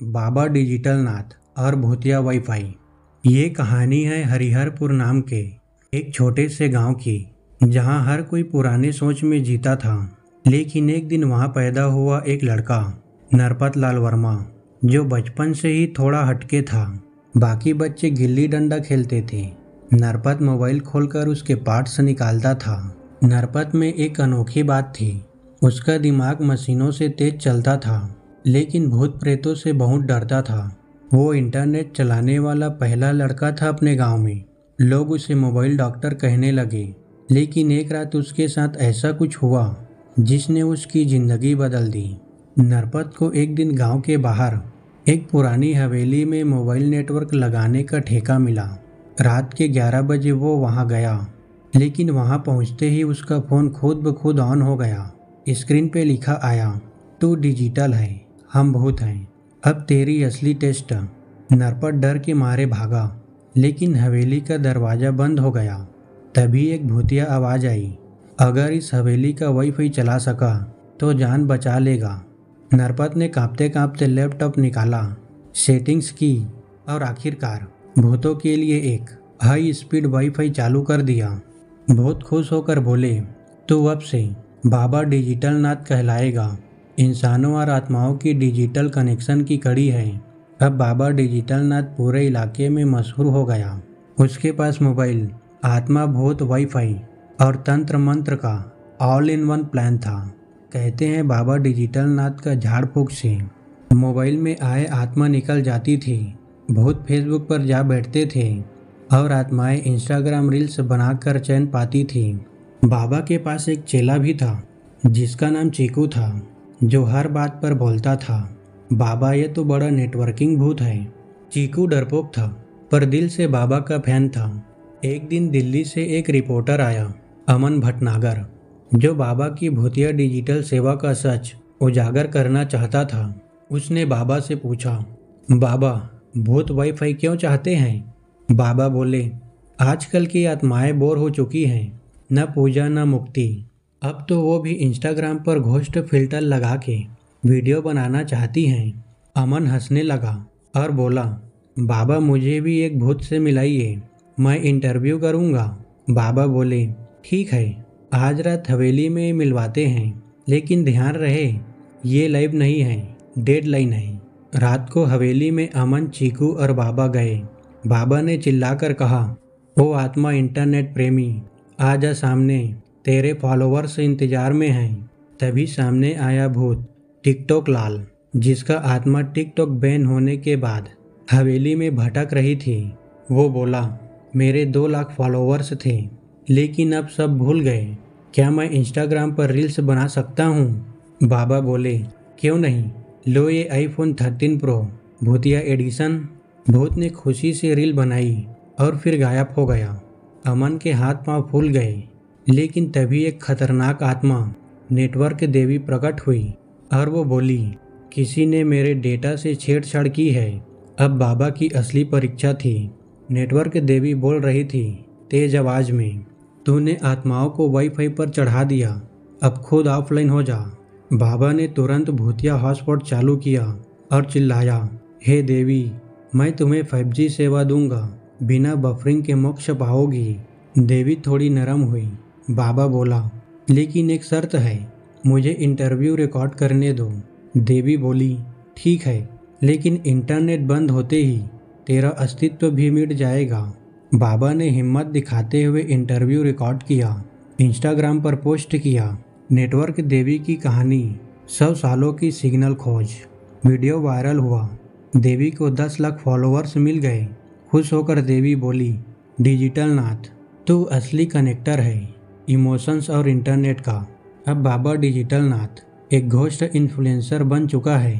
बाबा digital नाथ और भूतिया wifi. ये कहानी है हरिहरपुर नाम के एक छोटे से गांव की, जहां हर कोई पुराने सोच में जीता था। लेकिन एक दिन वहां पैदा हुआ एक लड़का, नरपत लाल वर्मा, जो बचपन से ही थोड़ा हटके था। बाकी बच्चे गिल्ली डंडा खेलते थे, नरपत मोबाइल खोलकर उसके पार्ट्स निकालता था। नरपत में एक अनोखी बात थी, उसका दिमाग मशीनों से तेज चलता था, लेकिन भूत प्रेतों से बहुत डरता था। वो इंटरनेट चलाने वाला पहला लड़का था अपने गांव में। लोग उसे मोबाइल डॉक्टर कहने लगे। लेकिन एक रात उसके साथ ऐसा कुछ हुआ जिसने उसकी जिंदगी बदल दी। नरपत को एक दिन गांव के बाहर एक पुरानी हवेली में मोबाइल नेटवर्क लगाने का ठेका मिला। रात के 11 बजे वो वहां गया, लेकिन वहां पहुंचते ही उसका फ़ोन खुद ब खुद ऑन हो गया। स्क्रीन पे लिखा आया, तू डिजिटल है, हम भूत हैं, अब तेरी असली टेस्ट। नरपत डर के मारे भागा, लेकिन हवेली का दरवाज़ा बंद हो गया। तभी एक भूतिया आवाज़ आई, अगर इस हवेली का वाईफाई चला सका तो जान बचा लेगा। नरपत ने कांपते कांपते लैपटॉप निकाला, सेटिंग्स की और आखिरकार भूतों के लिए एक हाई स्पीड वाईफाई चालू कर दिया। भूत खुश होकर बोले, तू अब से बाबा डिजिटल नाथ कहलाएगा। इंसानों और आत्माओं की डिजिटल कनेक्शन की कड़ी है। अब बाबा डिजिटल नाथ पूरे इलाके में मशहूर हो गया। उसके पास मोबाइल, आत्मा, भूत, वाईफाई और तंत्र मंत्र का ऑल इन वन प्लान था। कहते हैं बाबा डिजिटल नाथ का झाड़ फूक से मोबाइल में आए आत्मा निकल जाती थी, भूत फेसबुक पर जा बैठते थे और आत्माएं इंस्टाग्राम रील्स बनाकर चैन पाती थी। बाबा के पास एक चेला भी था जिसका नाम चीकू था, जो हर बात पर बोलता था, बाबा ये तो बड़ा नेटवर्किंग भूत है। चीकू डरपोक था, पर दिल से बाबा का फैन था। एक दिन दिल्ली से एक रिपोर्टर आया, अमन भटनागर, जो बाबा की भूतिया डिजिटल सेवा का सच उजागर करना चाहता था। उसने बाबा से पूछा, बाबा भूत वाईफाई क्यों चाहते हैं? बाबा बोले, आजकल की आत्माएं बोर हो चुकी हैं, न पूजा न मुक्ति। अब तो वो भी इंस्टाग्राम पर घोस्ट फिल्टर लगा के वीडियो बनाना चाहती हैं। अमन हंसने लगा और बोला, बाबा मुझे भी एक भूत से मिलाइए, मैं इंटरव्यू करूँगा। बाबा बोले, ठीक है, आज रात हवेली में मिलवाते हैं, लेकिन ध्यान रहे ये लाइव नहीं है, डेडलाइन है। रात को हवेली में अमन, चीकू और बाबा गए। बाबा ने चिल्लाकर कहा, ओ आत्मा इंटरनेट प्रेमी, आजा सामने, तेरे फॉलोवर्स इंतजार में हैं। तभी सामने आया भूत टिकटॉक लाल, जिसका आत्मा टिकटॉक बैन होने के बाद हवेली में भटक रही थी। वो बोला, मेरे 2 लाख फॉलोवर्स थे, लेकिन अब सब भूल गए। क्या मैं इंस्टाग्राम पर रील्स बना सकता हूँ? बाबा बोले, क्यों नहीं, लो ये आईफोन 13 प्रो भूतिया एडिशन। भूत ने खुशी से रील बनाई और फिर गायब हो गया। अमन के हाथ पांव फूल गए, लेकिन तभी एक खतरनाक आत्मा नेटवर्क देवी प्रकट हुई और वो बोली, किसी ने मेरे डेटा से छेड़छाड़ की है। अब बाबा की असली परीक्षा थी। नेटवर्क देवी बोल रही थी तेज आवाज में, तूने आत्माओं को वाईफाई पर चढ़ा दिया, अब खुद ऑफलाइन हो जा। बाबा ने तुरंत भूतिया हॉटस्पॉट चालू किया और चिल्लाया, हे देवी, मैं तुम्हें 5G सेवा दूंगा, बिना बफरिंग के मोक्ष पाओगी। देवी थोड़ी नरम हुई। बाबा बोला, लेकिन एक शर्त है, मुझे इंटरव्यू रिकॉर्ड करने दो। देवी बोली, ठीक है, लेकिन इंटरनेट बंद होते ही तेरा अस्तित्व भी मिट जाएगा। बाबा ने हिम्मत दिखाते हुए इंटरव्यू रिकॉर्ड किया, इंस्टाग्राम पर पोस्ट किया। नेटवर्क देवी की कहानी, 100 सालों की सिग्नल खोज। वीडियो वायरल हुआ, देवी को 10 लाख फॉलोअर्स मिल गए। खुश होकर देवी बोली, डिजिटल नाथ, तू असली कनेक्टर है, इमोशंस और इंटरनेट का। अब बाबा डिजिटल नाथ एक घोस्ट इन्फ्लुएंसर बन चुका है।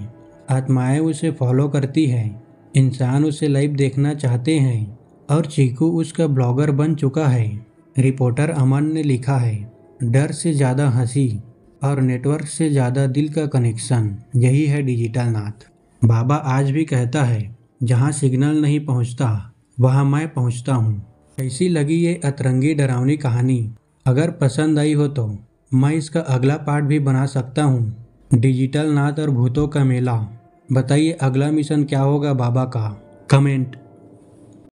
आत्माएं उसे फॉलो करती हैं, इंसान उसे लाइव देखना चाहते हैं और चीकू उसका ब्लॉगर बन चुका है। रिपोर्टर अमन ने लिखा है, डर से ज़्यादा हंसी और नेटवर्क से ज़्यादा दिल का कनेक्शन, यही है डिजिटल नाथ। बाबा आज भी कहता है, जहाँ सिग्नल नहीं पहुँचता वहाँ मैं पहुँचता हूँ। कैसी लगी ये अतरंगी डरावनी कहानी? अगर पसंद आई हो तो मैं इसका अगला पार्ट भी बना सकता हूँ। डिजिटल नाथ और भूतों का मेला। बताइए अगला मिशन क्या होगा बाबा का। कमेंट।